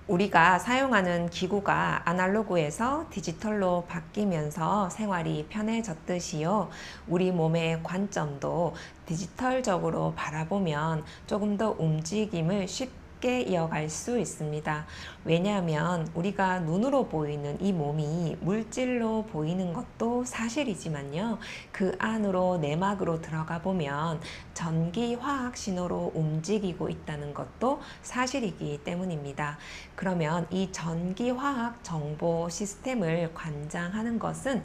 우리가 사용하는 기구가 아날로그에서 디지털로 바뀌면서 생활이 편해졌듯이요. 우리 몸의 관점도 디지털적으로 바라보면 조금 더 움직임을 쉽게 이어갈 수 있습니다. 왜냐하면 우리가 눈으로 보이는 이 몸이 물질로 보이는 것도 사실이지만요. 그 안으로 내막으로 들어가 보면 전기 화학 신호로 움직이고 있다는 것도 사실이기 때문입니다. 그러면 이 전기 화학 정보 시스템을 관장하는 것은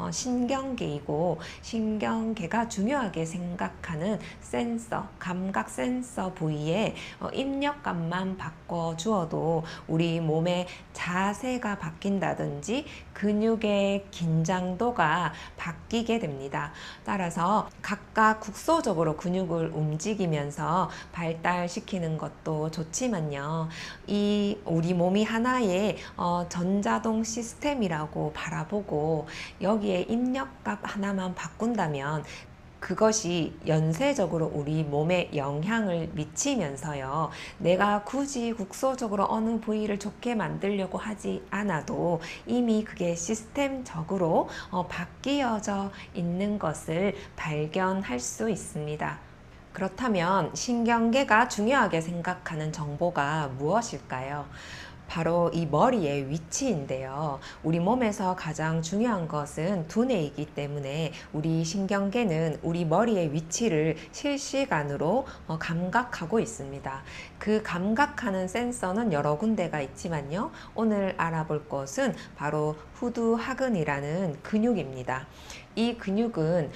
신경계이고, 신경계가 중요하게 생각하는 센서, 감각 센서 부위에 입력값만 바꿔 주어도 우리 몸의 자세가 바뀐다든지 근육의 긴장도가 바뀌게 됩니다. 따라서 각각 국소적으로 근육을 움직이면서 발달시키는 것도 좋지만요. 우리 몸이 하나의 전자동 시스템이라고 바라보고 여기에 입력값 하나만 바꾼다면 그것이 연쇄적으로 우리 몸에 영향을 미치면서요. 내가 굳이 국소적으로 어느 부위를 좋게 만들려고 하지 않아도 이미 그게 시스템적으로 바뀌어져 있는 것을 발견할 수 있습니다. 그렇다면 신경계가 중요하게 생각하는 정보가 무엇일까요? 바로 이 머리의 위치인데요. 우리 몸에서 가장 중요한 것은 두뇌이기 때문에 우리 신경계는 우리 머리의 위치를 실시간으로 감각하고 있습니다. 그 감각하는 센서는 여러 군데가 있지만요. 오늘 알아볼 것은 바로 후두하근이라는 근육입니다. 이 근육은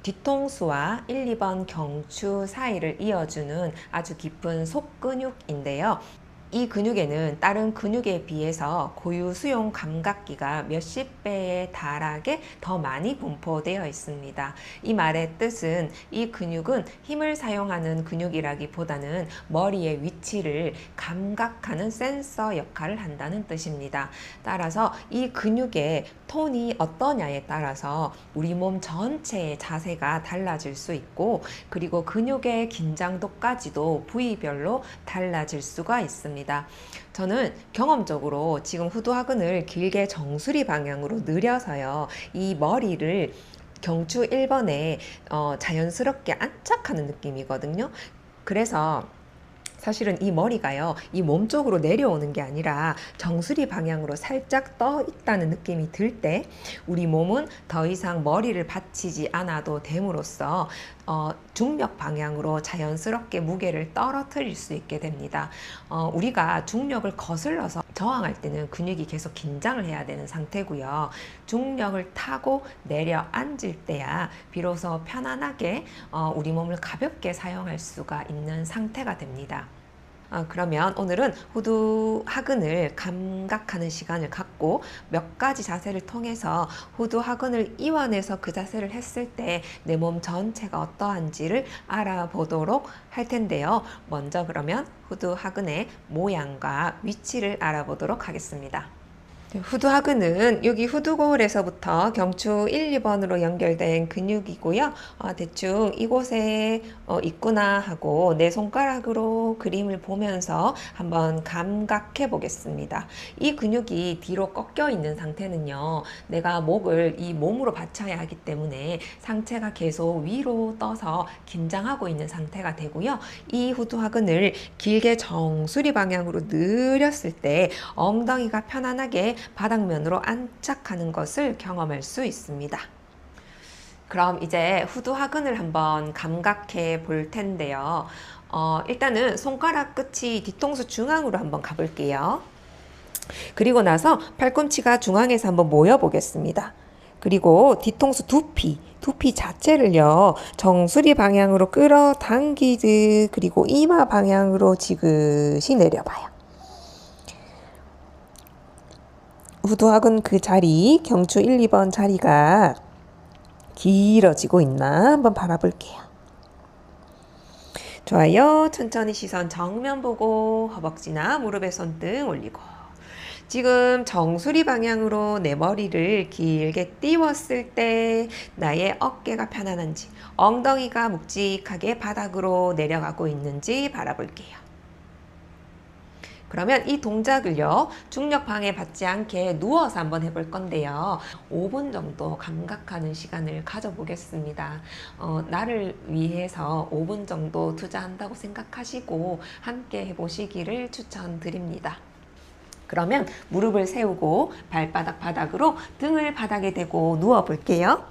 뒤통수와 1, 2번 경추 사이를 이어주는 아주 깊은 속근육인데요. 이 근육에는 다른 근육에 비해서 고유 수용 감각기가 몇십 배에 달하게 더 많이 분포되어 있습니다. 이 말의 뜻은 이 근육은 힘을 사용하는 근육이라기보다는 머리의 위치를 감각하는 센서 역할을 한다는 뜻입니다. 따라서 이 근육의 톤이 어떠냐에 따라서 우리 몸 전체의 자세가 달라질 수 있고, 그리고 근육의 긴장도까지도 부위별로 달라질 수가 있습니다. 저는 경험적으로 지금 후두하근을 길게 정수리 방향으로 늘려서요. 이 머리를 경추 1번에 자연스럽게 안착하는 느낌이거든요. 그래서 사실은 이 머리가요, 이 몸 쪽으로 내려오는 게 아니라 정수리 방향으로 살짝 떠 있다는 느낌이 들 때 우리 몸은 더 이상 머리를 받치지 않아도 됨으로써 중력 방향으로 자연스럽게 무게를 떨어뜨릴 수 있게 됩니다. 우리가 중력을 거슬러서 저항할 때는 근육이 계속 긴장을 해야 되는 상태고요. 중력을 타고 내려앉을 때야 비로소 편안하게 우리 몸을 가볍게 사용할 수가 있는 상태가 됩니다. 그러면 오늘은 후두하근을 감각하는 시간을 갖고 몇 가지 자세를 통해서 후두하근을 이완해서 그 자세를 했을 때 내 몸 전체가 어떠한지를 알아보도록 할 텐데요. 먼저 그러면 후두하근의 모양과 위치를 알아보도록 하겠습니다. 후두하근은 여기 후두골에서부터 경추 1, 2번으로 연결된 근육이고요. 대충 이곳에 있구나 하고 내 손가락으로 그림을 보면서 한번 감각해 보겠습니다. 이 근육이 뒤로 꺾여 있는 상태는요, 내가 목을 이 몸으로 받쳐야 하기 때문에 상체가 계속 위로 떠서 긴장하고 있는 상태가 되고요. 이 후두하근을 길게 정수리 방향으로 늘렸을 때 엉덩이가 편안하게 바닥면으로 안착하는 것을 경험할 수 있습니다. 그럼 이제 후두하근을 한번 감각해 볼 텐데요. 일단은 손가락 끝이 뒤통수 중앙으로 한번 가볼게요. 그리고 나서 팔꿈치가 중앙에서 한번 모여 보겠습니다. 그리고 뒤통수 두피 자체를요, 정수리 방향으로 끌어당기듯, 그리고 이마 방향으로 지그시 내려봐요. 후두하근 그 자리, 경추 1, 2번 자리가 길어지고 있나 한번 바라볼게요. 좋아요. 천천히 시선 정면 보고 허벅지나 무릎에 손등 올리고, 지금 정수리 방향으로 내 머리를 길게 띄웠을 때 나의 어깨가 편안한지, 엉덩이가 묵직하게 바닥으로 내려가고 있는지 바라볼게요. 그러면 이 동작을요, 중력 방해 받지 않게 누워서 한번 해볼 건데요. 5분 정도 감각하는 시간을 가져보겠습니다. 나를 위해서 5분 정도 투자한다고 생각하시고 함께 해보시기를 추천드립니다. 그러면 무릎을 세우고 발바닥 바닥으로 등을 바닥에 대고 누워 볼게요.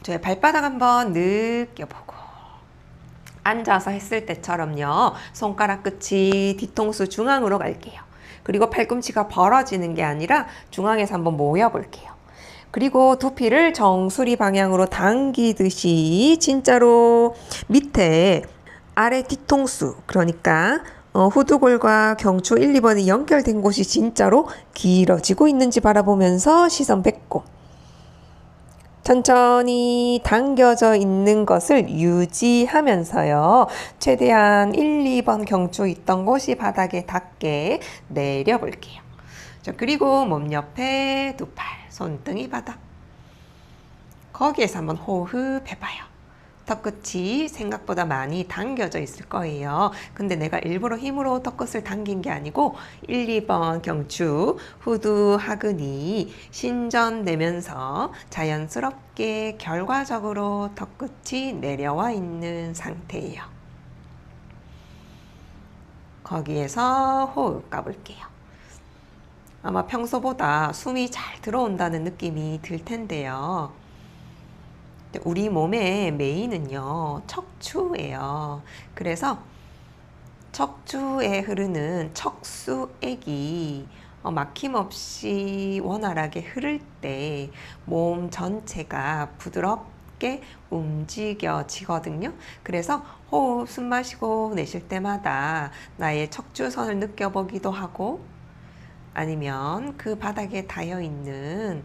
저의 발바닥 한번 느껴보고, 앉아서 했을 때처럼요, 손가락 끝이 뒤통수 중앙으로 갈게요. 그리고 팔꿈치가 벌어지는 게 아니라 중앙에서 한번 모여 볼게요. 그리고 두피를 정수리 방향으로 당기듯이 진짜로 밑에 아래 뒤통수, 그러니까 후두골과 경추 1, 2번이 연결된 곳이 진짜로 길어지고 있는지 바라보면서 시선 뱉고, 천천히 당겨져 있는 것을 유지하면서요, 최대한 1, 2번 경추 있던 곳이 바닥에 닿게 내려볼게요. 자, 그리고 몸 옆에 두 팔, 손등이 바닥. 거기에서 한번 호흡해봐요. 턱끝이 생각보다 많이 당겨져 있을 거예요. 근데 내가 일부러 힘으로 턱끝을 당긴 게 아니고 1, 2번 경추, 후두, 하근이 신전되면서 자연스럽게 결과적으로 턱끝이 내려와 있는 상태예요. 거기에서 호흡 가볼게요. 아마 평소보다 숨이 잘 들어온다는 느낌이 들 텐데요. 우리 몸의 메인은요, 척추예요. 그래서 척추에 흐르는 척수액이 막힘없이 원활하게 흐를 때 몸 전체가 부드럽게 움직여지거든요. 그래서 호흡, 숨 마시고 내쉴 때마다 나의 척추선을 느껴보기도 하고, 아니면 그 바닥에 닿여 있는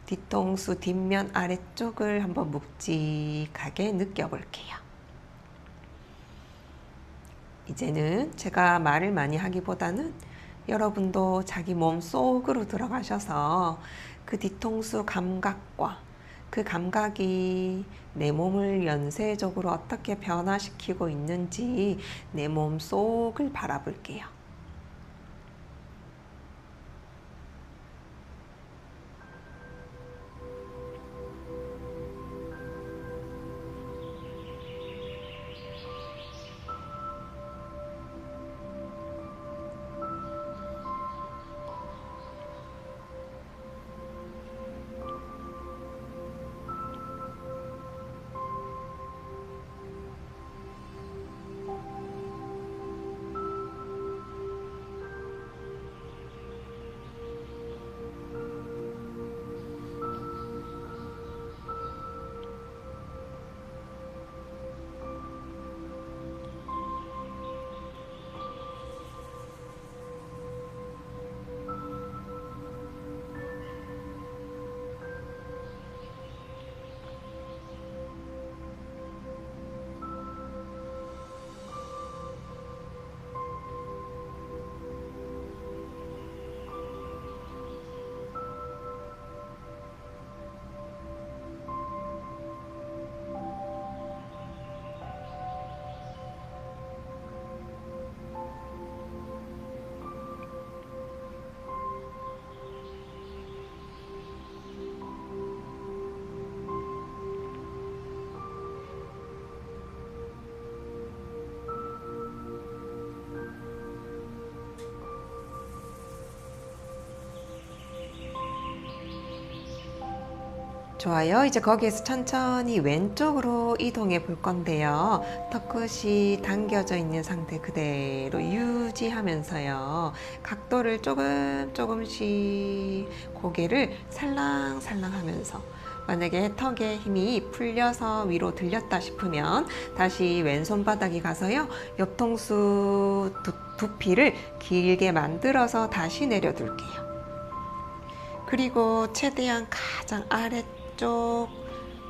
뒤통수 뒷면 아래쪽을 한번 묵직하게 느껴볼게요. 이제는 제가 말을 많이 하기보다는 여러분도 자기 몸 속으로 들어가셔서 그 뒤통수 감각과 그 감각이 내 몸을 연쇄적으로 어떻게 변화시키고 있는지 내 몸 속을 바라볼게요. 좋아요. 이제 거기에서 천천히 왼쪽으로 이동해 볼 건데요. 턱끝이 당겨져 있는 상태 그대로 유지하면서요. 각도를 조금씩 고개를 살랑살랑 하면서, 만약에 턱에 힘이 풀려서 위로 들렸다 싶으면 다시 왼손 바닥이 가서요, 옆통수 두피를 길게 만들어서 다시 내려둘게요. 그리고 최대한 가장 아래쪽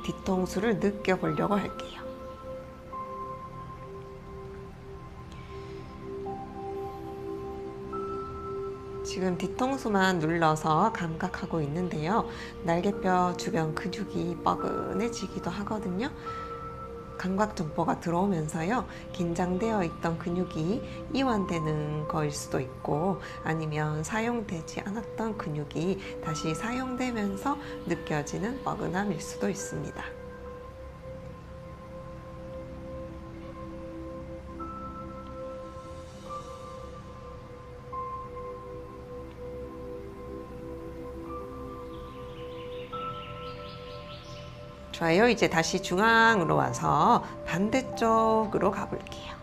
뒤통수를 느껴보려고 할게요. 지금 뒤통수만 눌러서 감각하고 있는데요. 날개뼈 주변 근육이 뻐근해지기도 하거든요. 감각 정보가 들어오면서요, 긴장되어 있던 근육이 이완되는 거일 수도 있고, 아니면 사용되지 않았던 근육이 다시 사용되면서 느껴지는 뻐근함일 수도 있습니다. 좋아요. 이제 다시 중앙으로 와서 반대쪽으로 가볼게요.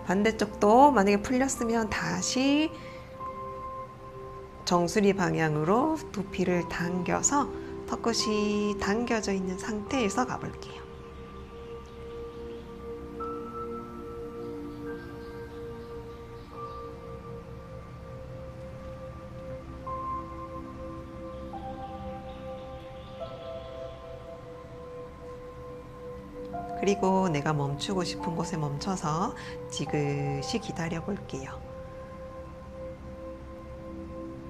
반대쪽도 만약에 풀렸으면 다시 정수리 방향으로 두피를 당겨서 턱끝이 당겨져 있는 상태에서 가볼게요. 그리고 내가 멈추고 싶은 곳에 멈춰서 지그시 기다려 볼게요.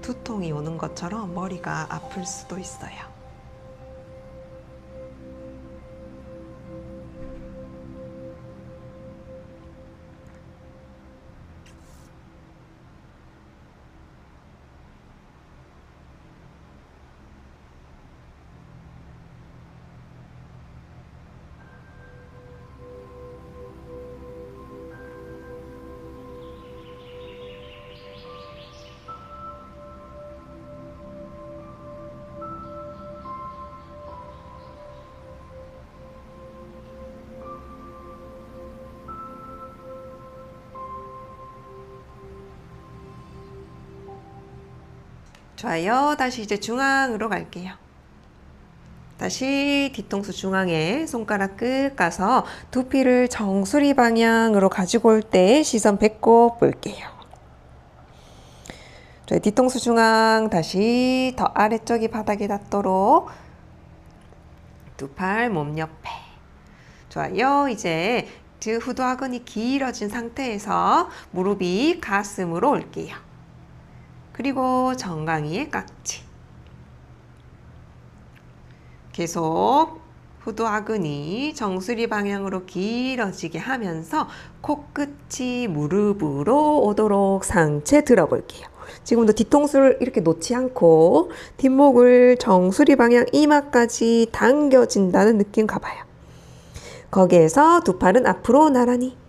두통이 오는 것처럼 머리가 아플 수도 있어요. 좋아요. 다시 이제 중앙으로 갈게요. 다시 뒤통수 중앙에 손가락 끝 가서 두피를 정수리 방향으로 가지고 올 때 시선 배꼽 볼게요. 뒤통수 중앙 다시 더 아래쪽이 바닥에 닿도록 두 팔 몸 옆에. 좋아요. 이제 등 후두하근이 길어진 상태에서 무릎이 가슴으로 올게요. 그리고 정강이의 깍지. 계속 후두하근이 정수리 방향으로 길어지게 하면서 코끝이 무릎으로 오도록 상체 들어볼게요. 지금도 뒤통수를 이렇게 놓지 않고 뒷목을 정수리 방향 이마까지 당겨진다는 느낌 가봐요. 거기에서 두 팔은 앞으로 나란히.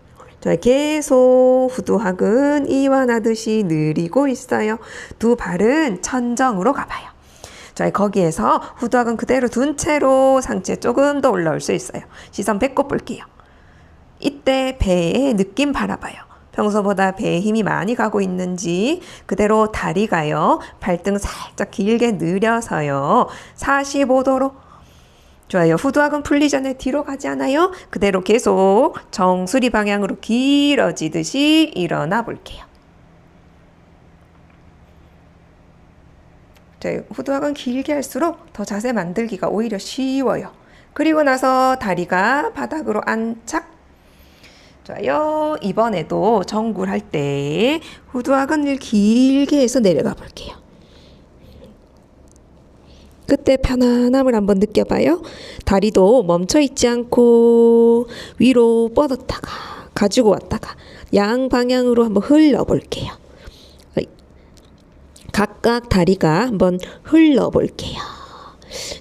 계속 후두하근 이완하듯이 느리고 있어요. 두 발은 천정으로 가봐요. 거기에서 후두하근 그대로 둔 채로 상체 조금 더 올라올 수 있어요. 시선 배꼽 볼게요. 이때 배의 느낌 바라봐요. 평소보다 배에 힘이 많이 가고 있는지 그대로 다리가요. 발등 살짝 길게 늘려서요. 45도로. 좋아요. 후두하근 풀리 전에 뒤로 가지 않아요? 그대로 계속 정수리 방향으로 길어지듯이 일어나 볼게요. 후두하근 길게 할수록 더 자세 만들기가 오히려 쉬워요. 그리고 나서 다리가 바닥으로 안착. 좋아요. 이번에도 정굴 할 때 후두하근을 길게 해서 내려가 볼게요. 그때 편안함을 한번 느껴봐요. 다리도 멈춰 있지 않고 위로 뻗었다가 가지고 왔다가 양방향으로 한번 흘러볼게요. 각각 다리가 한번 흘러볼게요.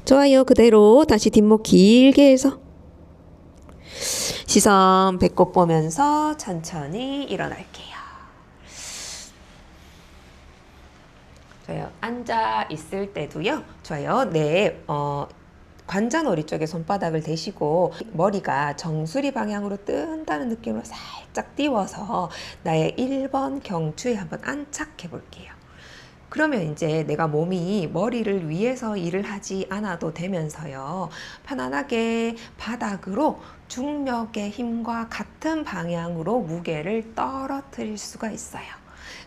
좋아요. 그대로 다시 뒷목 길게 해서 시선 배꼽 보면서 천천히 일어날게요. 좋아요. 앉아 있을 때도요. 좋아요. 관자놀이 쪽에 손바닥을 대시고 머리가 정수리 방향으로 뜬다는 느낌으로 살짝 띄워서 나의 1번 경추에 한번 안착해 볼게요. 그러면 이제 내가 몸이 머리를 위해서 일을 하지 않아도 되면서요. 편안하게 바닥으로 중력의 힘과 같은 방향으로 무게를 떨어뜨릴 수가 있어요.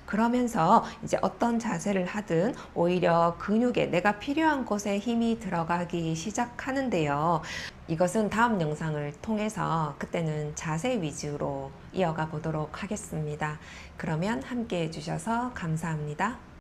그러면서 이제 어떤 자세를 하든 오히려 근육에 내가 필요한 곳에 힘이 들어가기 시작하는데요. 이것은 다음 영상을 통해서 그때는 자세 위주로 이어가 보도록 하겠습니다. 그러면 함께 해주셔서 감사합니다.